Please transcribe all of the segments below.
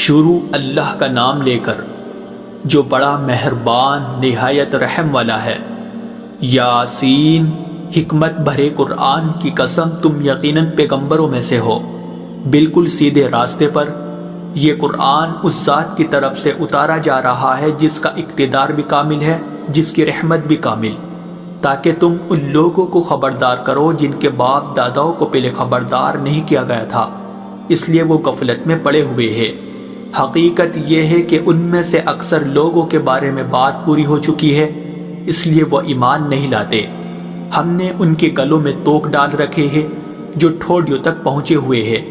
شروع اللہ کا نام لے کر جو بڑا مہربان نہایت رحم والا ہے۔ یاسین، حکمت بھرے قرآن کی قسم، تم یقیناً پیغمبروں میں سے ہو، بالکل سیدھے راستے پر۔ یہ قرآن اس ذات کی طرف سے اتارا جا رہا ہے جس کا اقتدار بھی کامل ہے، جس کی رحمت بھی کامل، تاکہ تم ان لوگوں کو خبردار کرو جن کے باپ داداؤں کو پہلے خبردار نہیں کیا گیا تھا، اس لیے وہ غفلت میں پڑے ہوئے ہیں۔ حقیقت یہ ہے کہ ان میں سے اکثر لوگوں کے بارے میں بات پوری ہو چکی ہے، اس لیے وہ ایمان نہیں لاتے۔ ہم نے ان کے گلوں میں توق ڈال رکھے ہیں جو ٹھوڑیوں تک پہنچے ہوئے ہیں،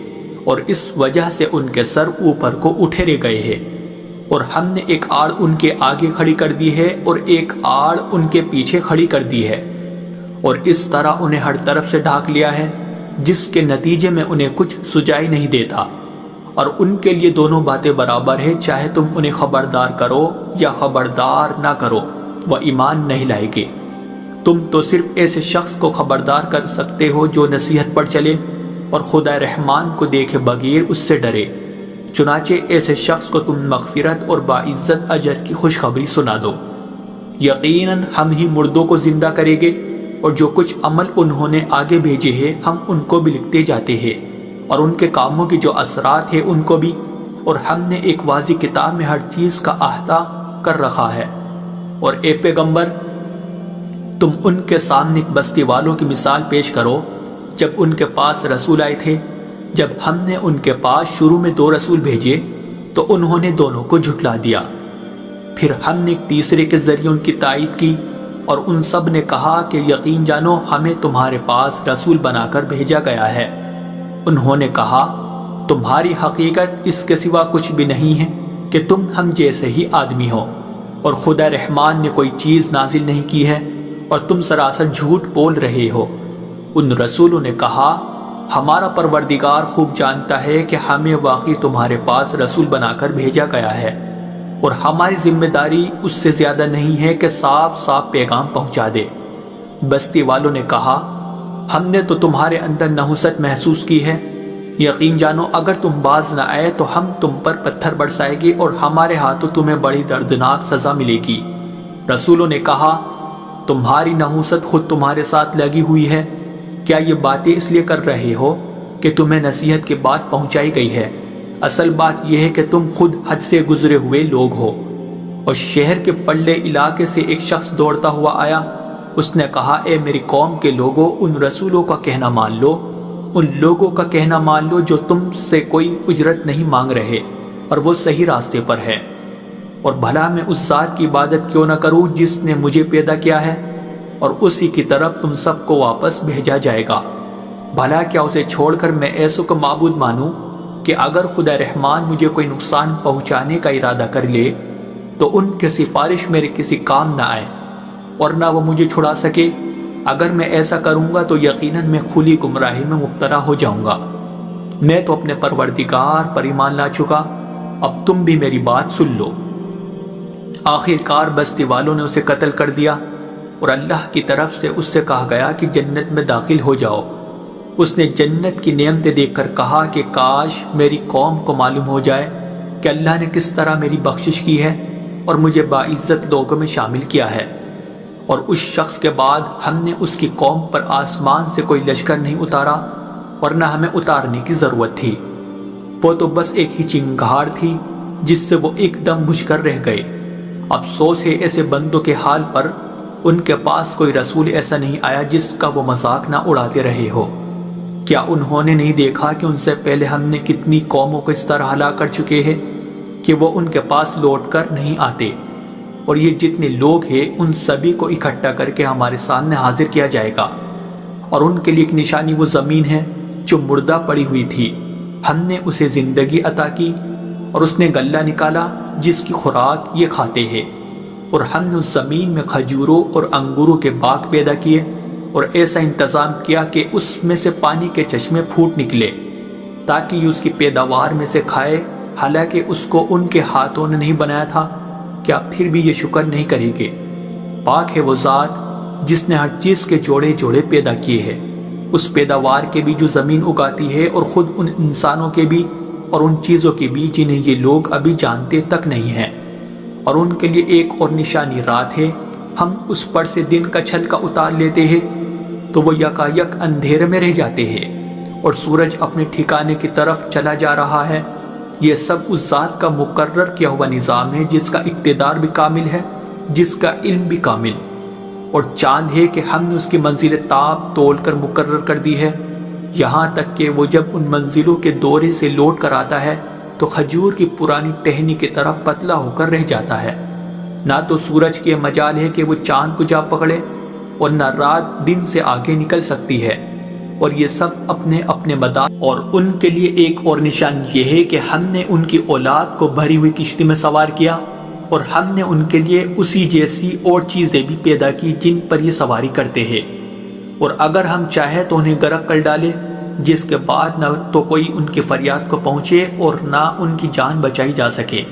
اور اس وجہ سے ان کے سر اوپر کو اٹھے گئے ہیں، اور ہم نے ایک آڑ ان کے آگے کھڑی کر دی ہے اور ایک آڑ ان کے پیچھے کھڑی کر دی ہے، اور اس طرح انہیں ہر طرف سے ڈھانک لیا ہے، جس کے نتیجے میں انہیں کچھ سجائی نہیں دیتا۔ اور ان کے لیے دونوں باتیں برابر ہے، چاہے تم انہیں خبردار کرو یا خبردار نہ کرو، وہ ایمان نہیں لائے گے۔ تم تو صرف ایسے شخص کو خبردار کر سکتے ہو جو نصیحت پر چلے اور خدا رحمان کو دیکھے بغیر اس سے ڈرے، چنانچہ ایسے شخص کو تم مغفرت اور باعزت اجر کی خوشخبری سنا دو۔ یقیناً ہم ہی مردوں کو زندہ کریں گے، اور جو کچھ عمل انہوں نے آگے بھیجے ہیں ہم ان کو بھی لکھتے جاتے ہیں، اور ان کے کاموں کی جو اثرات ہیں ان کو بھی، اور ہم نے ایک واضح کتاب میں ہر چیز کا احاطہ کر رکھا ہے۔ اور اے پیغمبر، تم ان کے سامنے ایک بستی والوں کی مثال پیش کرو جب ان کے پاس رسول آئے تھے۔ جب ہم نے ان کے پاس شروع میں 2 رسول بھیجے تو انہوں نے دونوں کو جھٹلا دیا، پھر ہم نے ایک تیسرے کے ذریعے ان کی تائید کی، اور ان سب نے کہا کہ یقین جانو ہمیں تمہارے پاس رسول بنا کر بھیجا گیا ہے۔ انہوں نے کہا تمہاری حقیقت اس کے سوا کچھ بھی نہیں ہے کہ تم ہم جیسے ہی آدمی ہو، اور خدا رحمان نے کوئی چیز نازل نہیں کی ہے اور تم سراسر جھوٹ بول رہے ہو۔ ان رسولوں نے کہا ہمارا پروردگار خوب جانتا ہے کہ ہمیں واقعی تمہارے پاس رسول بنا کر بھیجا گیا ہے، اور ہماری ذمہ داری اس سے زیادہ نہیں ہے کہ صاف صاف پیغام پہنچا دے۔ بستی والوں نے کہا ہم نے تو تمہارے اندر نحوست محسوس کی ہے، یقین جانو اگر تم باز نہ آئے تو ہم تم پر پتھر برسائیں گے اور ہمارے ہاتھوں تمہیں بڑی دردناک سزا ملے گی۔ رسولوں نے کہا تمہاری نحوست خود تمہارے ساتھ لگی ہوئی ہے، کیا یہ باتیں اس لیے کر رہے ہو کہ تمہیں نصیحت کی بات پہنچائی گئی ہے؟ اصل بات یہ ہے کہ تم خود حد سے گزرے ہوئے لوگ ہو۔ اور شہر کے پلے علاقے سے ایک شخص دوڑتا ہوا آیا، اس نے کہا اے میری قوم کے لوگوں، ان رسولوں کا کہنا مان لو، ان لوگوں کا کہنا مان لو جو تم سے کوئی اجرت نہیں مانگ رہے اور وہ صحیح راستے پر ہے، اور بھلا میں اس ذات کی عبادت کیوں نہ کروں جس نے مجھے پیدا کیا ہے، اور اسی کی طرف تم سب کو واپس بھیجا جائے گا۔ بھلا کیا اسے چھوڑ کر میں ایسوں کو معبود مانوں کہ اگر خدا رحمان مجھے کوئی نقصان پہنچانے کا ارادہ کر لے تو ان کی سفارش میرے کسی کام نہ آئے، اور نہ وہ مجھے چھڑا سکے۔ اگر میں ایسا کروں گا تو یقیناً میں کھلی گمراہی میں مبتلا ہو جاؤں گا۔ میں تو اپنے پروردگار پر ایمان لا چکا، اب تم بھی میری بات سن لو۔ آخر کار بستی والوں نے اسے قتل کر دیا، اور اللہ کی طرف سے اس سے کہا گیا کہ جنت میں داخل ہو جاؤ۔ اس نے جنت کی نعمتیں دیکھ کر کہا کہ کاش میری قوم کو معلوم ہو جائے کہ اللہ نے کس طرح میری بخشش کی ہے اور مجھے باعزت لوگوں میں شامل کیا ہے۔ اور اس شخص کے بعد ہم نے اس کی قوم پر آسمان سے کوئی لشکر نہیں اتارا، اور نہ ہمیں اتارنے کی ضرورت تھی، وہ تو بس ایک ہی چنگھاڑ تھی جس سے وہ ایک دم بجھ کر رہ گئے۔ افسوس ہے ایسے بندوں کے حال پر، ان کے پاس کوئی رسول ایسا نہیں آیا جس کا وہ مذاق نہ اڑاتے رہے ہو۔ کیا انہوں نے نہیں دیکھا کہ ان سے پہلے ہم نے کتنی قوموں کو اس طرح ہلاک کر چکے ہیں کہ وہ ان کے پاس لوٹ کر نہیں آتے، اور یہ جتنے لوگ ہیں ان سبھی کو اکٹھا کر کے ہمارے سامنے حاضر کیا جائے گا، اور ان کے لیے ایک نشانی وہ زمین ہے جو مردہ پڑی ہوئی تھی، ہم نے اسے زندگی عطا کی، اور اس نے غلہ نکالا جس کی خوراک یہ کھاتے ہیں، اور ہم نے اس زمین میں کھجوروں اور انگوروں کے باغ پیدا کیے، اور ایسا انتظام کیا کہ اس میں سے پانی کے چشمے پھوٹ نکلے تاکہ یہ اس کی پیداوار میں سے کھائے، حالانکہ اس کو ان کے ہاتھوں نے نہیں بنایا تھا۔ کیا پھر بھی یہ شکر نہیں کریں گے؟ پاک ہے وہ ذات جس نے ہر چیز کے جوڑے جوڑے پیدا کیے ہیں، اس پیداوار کے بھی جو زمین اگاتی ہے اور خود ان انسانوں کے بھی اور ان چیزوں کے بھی جنہیں یہ لوگ ابھی جانتے تک نہیں ہیں۔ اور ان کے لیے ایک اور نشانی رات ہے، ہم اس پر سے دن کا چھلکا اتار لیتے ہیں تو وہ یکایک اندھیرے میں رہ جاتے ہیں اور سورج اپنے ٹھکانے کی طرف چلا جا رہا ہے۔ یہ سب اس ذات کا مقرر کیا ہوا نظام ہے جس کا اقتدار بھی کامل ہے، جس کا علم بھی کامل، اور چاند ہے کہ ہم نے اس کی منزل تاب تول کر مقرر کر دی ہے، یہاں تک کہ وہ جب ان منزلوں کے دورے سے لوٹ کر آتا ہے تو کھجور کی پرانی ٹہنی کی طرح پتلا ہو کر رہ جاتا ہے۔ نہ تو سورج کی مجال ہے کہ وہ چاند کو جا پکڑے اور نہ رات دن سے آگے نکل سکتی ہے، اور یہ سب اپنے اپنے مدار۔ اور ان کے لیے ایک اور نشان یہ ہے کہ ہم نے ان کی اولاد کو بھری ہوئی کشتی میں سوار کیا، اور ہم نے ان کے لیے اسی جیسی اور چیزیں بھی پیدا کی جن پر یہ سواری کرتے ہیں، اور اگر ہم چاہیں تو انہیں غرق کر ڈالے، جس کے بعد نہ تو کوئی ان کی فریاد کو پہنچے اور نہ ان کی جان بچائی جا سکے۔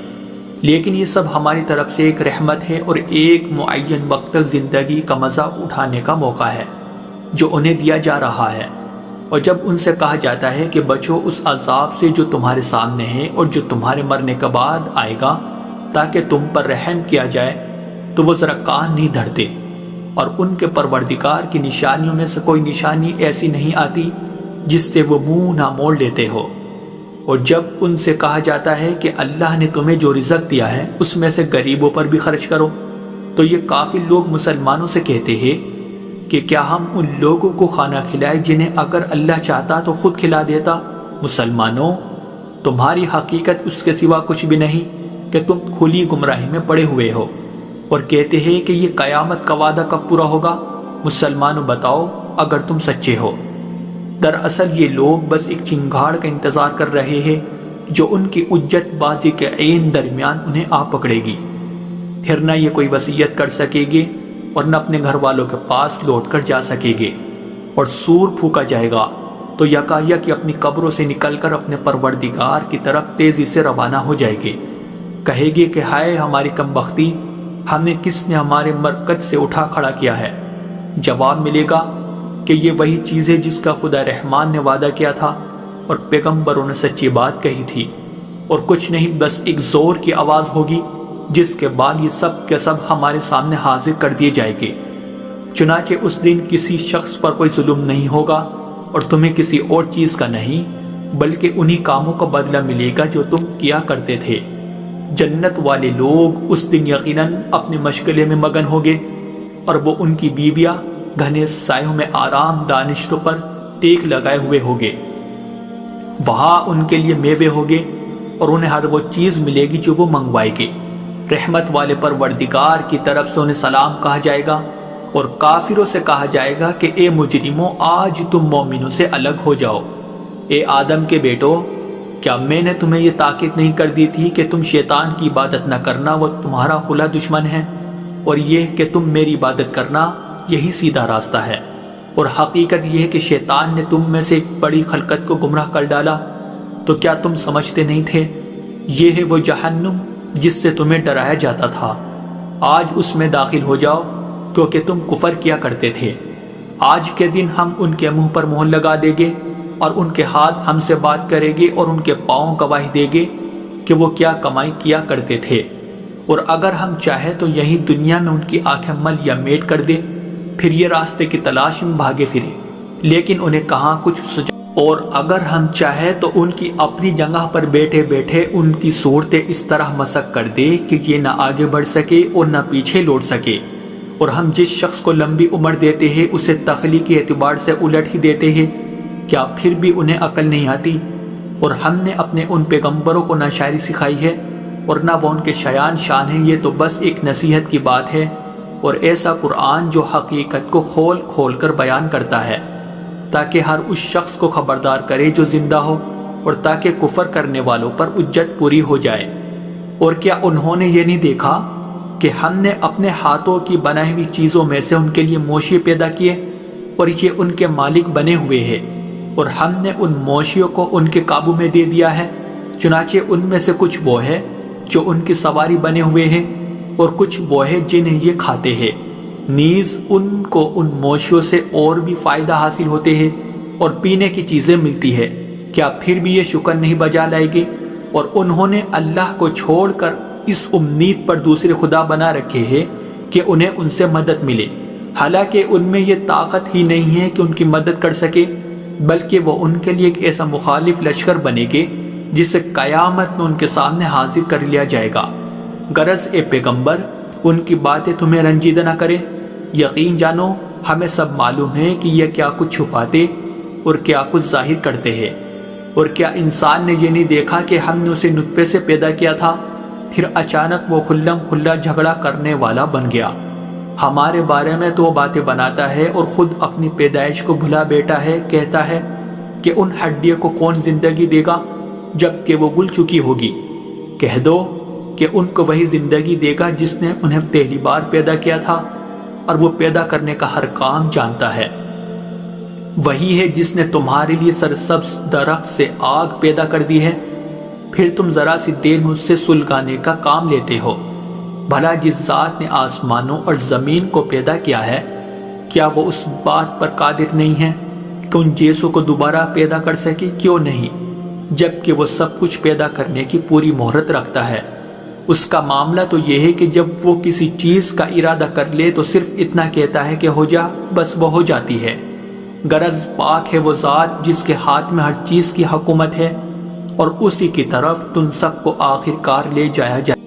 لیکن یہ سب ہماری طرف سے ایک رحمت ہے اور ایک معین وقت تک زندگی کا مزہ اٹھانے کا موقع ہے جو انہیں دیا جا رہا ہے۔ اور جب ان سے کہا جاتا ہے کہ بچو اس عذاب سے جو تمہارے سامنے ہے اور جو تمہارے مرنے کے بعد آئے گا تاکہ تم پر رحم کیا جائے، تو وہ ذرا کان نہیں دھرتے، اور ان کے پروردگار کی نشانیوں میں سے کوئی نشانی ایسی نہیں آتی جس سے وہ منہ نہ موڑ لیتے ہو۔ اور جب ان سے کہا جاتا ہے کہ اللہ نے تمہیں جو رزق دیا ہے اس میں سے غریبوں پر بھی خرچ کرو، تو یہ کافی لوگ مسلمانوں سے کہتے ہیں کہ کیا ہم ان لوگوں کو کھانا کھلائے جنہیں اگر اللہ چاہتا تو خود کھلا دیتا؟ مسلمانوں، تمہاری حقیقت اس کے سوا کچھ بھی نہیں کہ تم کھلی گمراہی میں پڑے ہوئے ہو، اور کہتے ہیں کہ یہ قیامت کا وعدہ کب پورا ہوگا؟ مسلمانوں بتاؤ اگر تم سچے ہو۔ دراصل یہ لوگ بس ایک چنگاڑ کا انتظار کر رہے ہیں جو ان کی حجت بازی کے عین درمیان انہیں آ پکڑے گی، پھر نہ یہ کوئی وصیت کر سکے گے اور نہ اپنے گھر والوں کے پاس لوٹ کر جا سکے گے، اور سور پھونکا جائے گا تو یکایک اپنی قبروں سے نکل کر اپنے پروردگار کی طرف تیزی سے روانہ ہو جائے گے۔ کہے گی کہ ہائے ہماری کم بختی، ہم نے کس نے ہمارے مرکز سے اٹھا کھڑا کیا ہے؟ جواب ملے گا کہ یہ وہی چیز ہے جس کا خدا رحمان نے وعدہ کیا تھا اور پیغمبروں نے سچی بات کہی تھی، اور کچھ نہیں بس ایک زور کی آواز ہوگی جس کے بعد یہ سب کے سب ہمارے سامنے حاضر کر دیے جائیں گے۔ چنانچہ اس دن کسی شخص پر کوئی ظلم نہیں ہوگا اور تمہیں کسی اور چیز کا نہیں، بلکہ انہی کاموں کا بدلہ ملے گا جو تم کیا کرتے تھے۔ جنت والے لوگ اس دن یقیناً اپنے مشغلے میں مگن ہوگے، اور وہ ان کی بیویاں گھنے سایوں میں آرام دانشتوں پر ٹیک لگائے ہوئے ہوگے۔ وہاں ان کے لیے میوے ہوگے اور انہیں ہر وہ چیز ملے گی جو وہ منگوائے گے۔ رحمت والے پروردگار کی طرف سے انہیں سلام کہا جائے گا، اور کافروں سے کہا جائے گا کہ اے مجرموں، آج تم مومنوں سے الگ ہو جاؤ۔ اے آدم کے بیٹو، کیا میں نے تمہیں یہ تاکید نہیں کر دی تھی کہ تم شیطان کی عبادت نہ کرنا، وہ تمہارا کھلا دشمن ہے، اور یہ کہ تم میری عبادت کرنا، یہی سیدھا راستہ ہے۔ اور حقیقت یہ ہے کہ شیطان نے تم میں سے ایک بڑی خلقت کو گمراہ کر ڈالا، تو کیا تم سمجھتے نہیں تھے؟ یہ ہے وہ جہنم جس سے تمہیں ڈرایا جاتا تھا، آج اس میں داخل ہو جاؤ کیونکہ تم کفر کیا کرتے تھے۔ آج کے دن ہم ان کے منہ پر مہر لگا دیں گے، اور ان کے ہاتھ ہم سے بات کریں گے اور ان کے پاؤں گواہی دیں گے کہ وہ کیا کمائی کیا کرتے تھے۔ اور اگر ہم چاہیں تو یہی دنیا میں ان کی آنکھیں مل یا میٹ کر دیں، پھر یہ راستے کی تلاش میں بھاگے پھرے، لیکن انہیں کہاں کچھ سجا۔ اور اگر ہم چاہیں تو ان کی اپنی جگہ پر بیٹھے بیٹھے ان کی صورتیں اس طرح مسخ کر دے کہ یہ نہ آگے بڑھ سکے اور نہ پیچھے لوٹ سکے۔ اور ہم جس شخص کو لمبی عمر دیتے ہیں اسے تخلیقی اعتبار سے الٹ ہی دیتے ہیں، کیا پھر بھی انہیں عقل نہیں آتی؟ اور ہم نے اپنے ان پیغمبروں کو نہ شاعری سکھائی ہے اور نہ وہ ان کے شایان شان ہیں، یہ تو بس ایک نصیحت کی بات ہے، اور ایسا قرآن جو حقیقت کو کھول کھول کر بیان کرتا ہے تاکہ ہر اس شخص کو خبردار کرے جو زندہ ہو، اور تاکہ کفر کرنے والوں پر حجت پوری ہو جائے۔ اور کیا انہوں نے یہ نہیں دیکھا کہ ہم نے اپنے ہاتھوں کی بنائی ہوئی چیزوں میں سے ان کے لیے موشی پیدا کیے اور یہ ان کے مالک بنے ہوئے ہیں، اور ہم نے ان موشیوں کو ان کے قابو میں دے دیا ہے، چنانچہ ان میں سے کچھ وہ ہے جو ان کی سواری بنے ہوئے ہیں اور کچھ وہ ہے جنہیں یہ کھاتے ہیں، نیز ان کو ان موشیوں سے اور بھی فائدہ حاصل ہوتے ہیں اور پینے کی چیزیں ملتی ہے، کیا پھر بھی یہ شکر نہیں بجا لائے گے؟ اور انہوں نے اللہ کو چھوڑ کر اس امید پر دوسرے خدا بنا رکھے ہیں کہ انہیں ان سے مدد ملے، حالانکہ ان میں یہ طاقت ہی نہیں ہے کہ ان کی مدد کر سکے، بلکہ وہ ان کے لیے ایک ایسا مخالف لشکر بنے گے جسے قیامت میں ان کے سامنے حاضر کر لیا جائے گا۔ غرض اے پیغمبر، ان کی باتیں تمہیں رنجیدہ نہ کریں، یقین جانو ہمیں سب معلوم ہے کہ یہ کیا کچھ چھپاتے اور کیا کچھ ظاہر کرتے ہیں۔ اور کیا انسان نے یہ نہیں دیکھا کہ ہم نے اسے نطفے سے پیدا کیا تھا، پھر اچانک وہ کھلم کھلا جھگڑا کرنے والا بن گیا، ہمارے بارے میں تو وہ باتیں بناتا ہے اور خود اپنی پیدائش کو بھلا بیٹھا ہے، کہتا ہے کہ ان ہڈیوں کو کون زندگی دے گا جب کہ وہ گل چکی ہوگی۔ کہہ دو کہ ان کو وہی زندگی دے گا جس نے انہیں پہلی بار پیدا کیا تھا، اور وہ پیدا کرنے کا ہر کام جانتا ہے۔ وہی ہے جس نے تمہارے لیے سرسبز درخت سے آگ پیدا کر دی ہے، پھر تم ذرا سی دیر میں اس سے سلگانے کا کام لیتے ہو۔ بھلا جس ذات نے آسمانوں اور زمین کو پیدا کیا ہے، کیا وہ اس بات پر قادر نہیں ہے کہ ان جیسوں کو دوبارہ پیدا کر سکے؟ کیوں نہیں، جبکہ وہ سب کچھ پیدا کرنے کی پوری مہرت رکھتا ہے۔ اس کا معاملہ تو یہ ہے کہ جب وہ کسی چیز کا ارادہ کر لے تو صرف اتنا کہتا ہے کہ ہو جا، بس وہ ہو جاتی ہے۔ غرض پاک ہے وہ ذات جس کے ہاتھ میں ہر چیز کی حکومت ہے، اور اسی کی طرف تم سب کو آخر کار لے جایا جائے۔